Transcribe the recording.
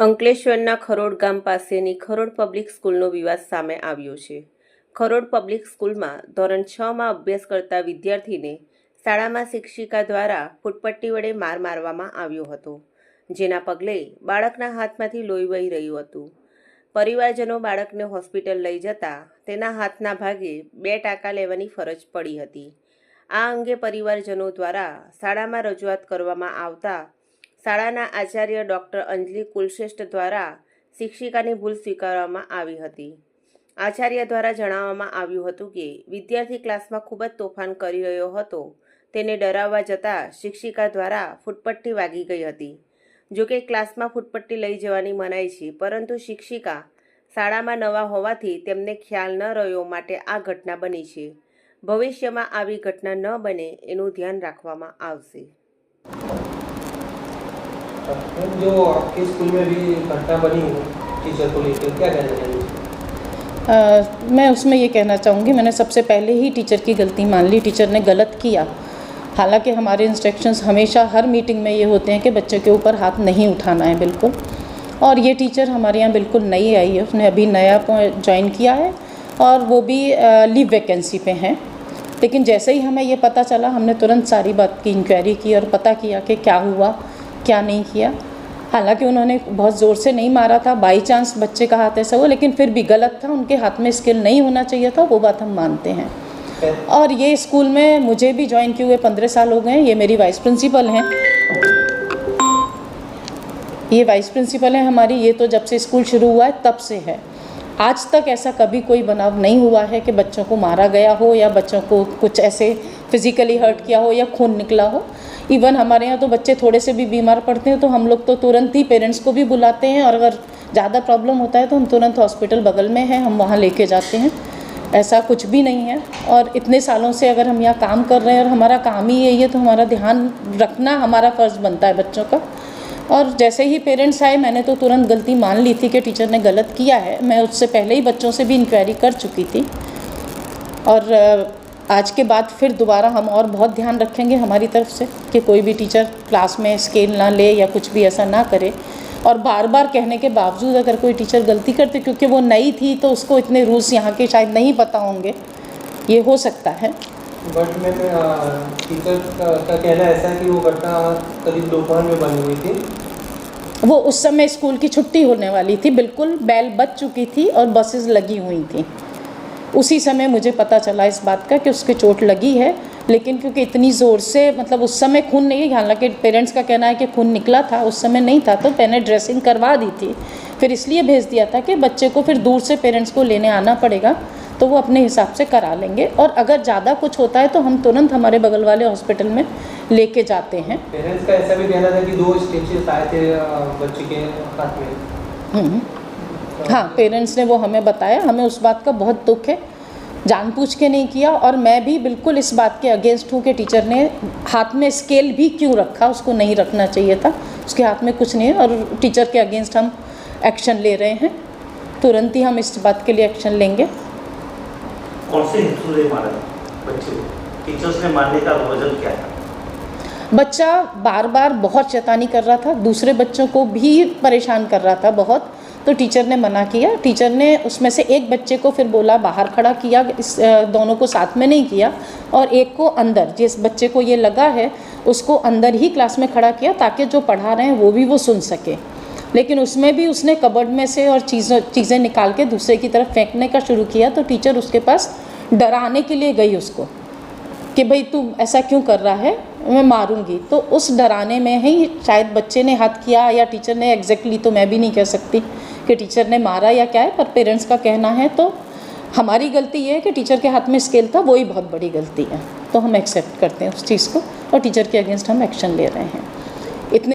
અંકલેશ્વરના ખરોડ ગામ પાસેની ખરોડ પબ્લિક સ્કૂલનો વિવાદ સામે આવ્યો છે. ખરોડ પબ્લિક સ્કૂલમાં ધોરણ 6માં અભ્યાસ કરતા વિદ્યાર્થીને શાળામાં શિક્ષિકા દ્વારા ફૂટપટ્ટી વડે માર મારવામાં આવ્યો હતો, જેના પગલે બાળકના હાથમાંથી લોહી વહી રહ્યું હતું. પરિવારજનો બાળકને હોસ્પિટલ લઈ જતા તેના હાથના ભાગે 2 ટાંકા લેવાની ફરજ પડી હતી. આ અંગે પરિવારજનો દ્વારા શાળામાં રજૂઆત કરવામાં આવતા શાળાના આચાર્ય ડૉક્ટર અંજલિ કુલશ્રેષ્ઠ દ્વારા શિક્ષિકાની ભૂલ સ્વીકારવામાં આવી હતી. આચાર્ય દ્વારા જણાવવામાં આવ્યું હતું કે વિદ્યાર્થી ક્લાસમાં ખૂબ જ તોફાન કરી રહ્યો હતો, તેને ડરાવવા જતાં શિક્ષિકા દ્વારા ફૂટપટ્ટી વાગી ગઈ હતી. જોકે ક્લાસમાં ફૂટપટ્ટી લઈ જવાની મનાઈ છે, પરંતુ શિક્ષિકા શાળામાં નવા હોવાથી તેમને ખ્યાલ ન રહ્યો માટે આ ઘટના બની છે. ભવિષ્યમાં આવી ઘટના ન બને એનું ધ્યાન રાખવામાં આવશે. जो आपके स्कूल में भी घटना बनी टीचर को लेकर, क्या कहना चाहिए? मैं उसमें ये कहना चाहूँगी, मैंने सबसे पहले ही टीचर की गलती मान ली, टीचर ने गलत किया. हालांकि हमारे इंस्ट्रक्शंस हमेशा हर मीटिंग में ये होते हैं कि बच्चे के ऊपर हाथ नहीं उठाना है बिल्कुल. और ये टीचर हमारे यहाँ बिल्कुल नई आई है, उसने अभी नया ज्वाइन किया है और वो भी लीव वैकेंसी पे हैं. लेकिन जैसे ही हमें ये पता चला, हमने तुरंत सारी बात की इंक्वायरी की और पता किया कि क्या हुआ क्या नहीं किया. हालांकि उन्होंने बहुत ज़ोर से नहीं मारा था, बाई चांस बच्चे का हाथ ऐसा हुआ, लेकिन फिर भी गलत था, उनके हाथ में स्किल नहीं होना चाहिए था, वो बात हम मानते हैं. और ये स्कूल में मुझे भी ज्वाइन किए हुए 15 साल हो गए हैं. ये मेरी वाइस प्रिंसिपल हैं, ये वाइस प्रिंसिपल हैं हमारी. ये तो जब से स्कूल शुरू हुआ है तब से है. आज तक ऐसा कभी कोई बनाव नहीं हुआ है कि बच्चों को मारा गया हो या बच्चों को कुछ ऐसे फिज़िकली हर्ट किया हो या खून निकला हो. इवन हमारे यहाँ तो बच्चे थोड़े से भी बीमार पड़ते हैं तो हम लोग तो तुरंत ही पेरेंट्स को भी बुलाते हैं, और अगर ज़्यादा प्रॉब्लम होता है तो हम तुरंत हॉस्पिटल बगल में है, हम वहाँ लेके जाते हैं. ऐसा कुछ भी नहीं है. और इतने सालों से अगर हम यहाँ काम कर रहे हैं और हमारा काम ही यही है, तो हमारा ध्यान रखना हमारा फ़र्ज़ बनता है बच्चों का. और जैसे ही पेरेंट्स आए, मैंने तो तुरंत गलती मान ली थी कि टीचर ने गलत किया है. मैं उससे पहले ही बच्चों से भी इंक्वायरी कर चुकी थी, और आज के बाद फिर दोबारा हम और बहुत ध्यान रखेंगे हमारी तरफ से कि कोई भी टीचर क्लास में स्केल ना ले या कुछ भी ऐसा ना करे. और बार बार कहने के बावजूद अगर कोई टीचर गलती करते, क्योंकि वो नई थी तो उसको इतने रूल्स यहाँ के शायद नहीं पता होंगे, ये हो सकता है. बट मैं टीचर का कहना ऐसा है कि वो घटना करीब दोपहर में बनी हुई थी. वो उस समय स्कूल की छुट्टी होने वाली थी, बिल्कुल बेल बज चुकी थी और बसेस लगी हुई थी. उसी समय मुझे पता चला इस बात का कि उसके चोट लगी है, लेकिन क्योंकि इतनी ज़ोर से, मतलब उस समय खून नहीं, हालांकि पेरेंट्स का कहना है कि खून निकला था, उस समय नहीं था, तो मैंने ड्रेसिंग करवा दी थी. फिर इसलिए भेज दिया था कि बच्चे को फिर दूर से पेरेंट्स को लेने आना पड़ेगा, तो वो अपने हिसाब से करा लेंगे. और अगर ज़्यादा कुछ होता है तो हम तुरंत हमारे बगल वाले हॉस्पिटल में लेके जाते हैं. पेरेंट्स का ऐसा भी कहना था कि 2 स्टिचेस आए थे बच्चे के हाथ में. हाँ, पेरेंट्स ने वो हमें बताया. हमें उस बात का बहुत दुख है, जानबूझ के नहीं किया. और मैं भी बिल्कुल इस बात के अगेंस्ट हूँ कि टीचर ने हाथ में स्केल भी क्यों रखा, उसको नहीं रखना चाहिए था. उसके हाथ में कुछ नहीं है, और टीचर के अगेंस्ट हम एक्शन ले रहे हैं. तुरंत ही हम इस बात के लिए एक्शन लेंगे. कौन से हेतु से मारा बच्चे को? टीचर्स ने मारने का वजह क्या था? बच्चा बार बार बहुत शैतानी कर रहा था, दूसरे बच्चों को भी परेशान कर रहा था बहुत. तो टीचर ने मना किया. टीचर ने उसमें से एक बच्चे को फिर बोला, बाहर खड़ा किया, इस दोनों को साथ में नहीं किया, और एक को अंदर, जिस बच्चे को ये लगा है उसको अंदर ही क्लास में खड़ा किया, ताकि जो पढ़ा रहे हैं वो सुन सके. लेकिन उसमें भी उसने कबर्ड में से और चीज़ें निकाल के दूसरे की तरफ फेंकने का शुरू किया. तो टीचर उसके पास डराने के लिए गई उसको कि भाई तू ऐसा क्यों कर रहा है, मैं मारूंगी. तो उस डराने में ही शायद बच्चे ने हाथ किया, या टीचर ने, एग्जैक्टली तो मैं भी नहीं कह सकती कि टीचर ने मारा या क्या है, पर पेरेंट्स का कहना है. तो हमारी गलती ये है कि टीचर के हाथ में स्केल था, वही बहुत बड़ी गलती है. तो हम एक्सेप्ट करते हैं उस चीज़ को, और टीचर के अगेंस्ट हम एक्शन ले रहे हैं. इतने